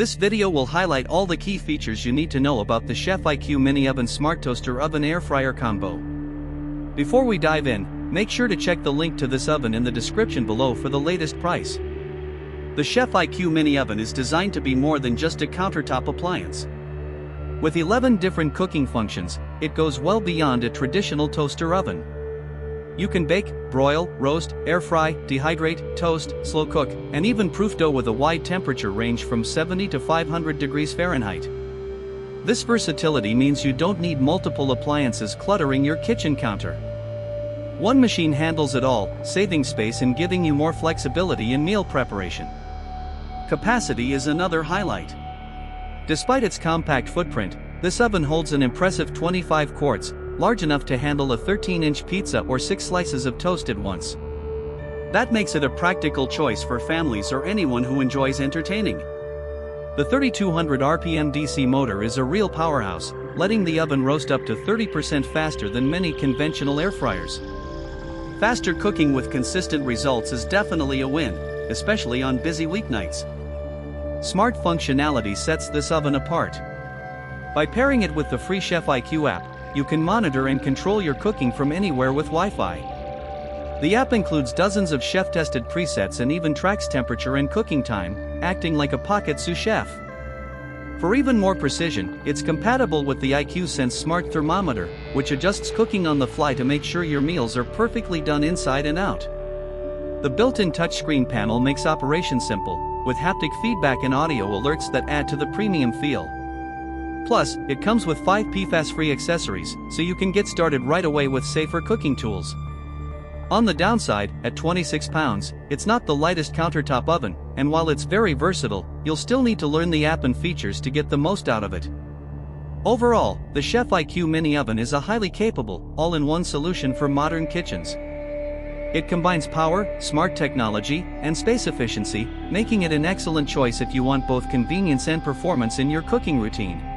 This video will highlight all the key features you need to know about the Chef IQ MiniOven Smart Toaster Oven Air Fryer Combo. Before we dive in, make sure to check the link to this oven in the description below for the latest price. The Chef IQ MiniOven is designed to be more than just a countertop appliance. With 11 different cooking functions, it goes well beyond a traditional toaster oven. You can bake, broil, roast, air fry, dehydrate, toast, slow cook, and even proof dough with a wide temperature range from 70 to 500 degrees Fahrenheit. This versatility means you don't need multiple appliances cluttering your kitchen counter. One machine handles it all, saving space and giving you more flexibility in meal preparation. Capacity is another highlight. Despite its compact footprint, this oven holds an impressive 25 quarts, large enough to handle a 13-inch pizza or 6 slices of toast at once. That makes it a practical choice for families or anyone who enjoys entertaining. The 3200 RPM DC motor is a real powerhouse, letting the oven roast up to 30% faster than many conventional air fryers. Faster cooking with consistent results is definitely a win, especially on busy weeknights. Smart functionality sets this oven apart. By pairing it with the free Chef IQ app, you can monitor and control your cooking from anywhere with Wi-Fi. The app includes dozens of chef-tested presets and even tracks temperature and cooking time, acting like a pocket sous chef. For even more precision, it's compatible with the IQ Sense smart thermometer, which adjusts cooking on the fly to make sure your meals are perfectly done inside and out. The built-in touchscreen panel makes operation simple, with haptic feedback and audio alerts that add to the premium feel. Plus, it comes with 5 PFAS-free accessories, so you can get started right away with safer cooking tools. On the downside, at 26 pounds, it's not the lightest countertop oven, and while it's very versatile, you'll still need to learn the app and features to get the most out of it. Overall, the Chef IQ MiniOven is a highly capable, all-in-one solution for modern kitchens. It combines power, smart technology, and space efficiency, making it an excellent choice if you want both convenience and performance in your cooking routine.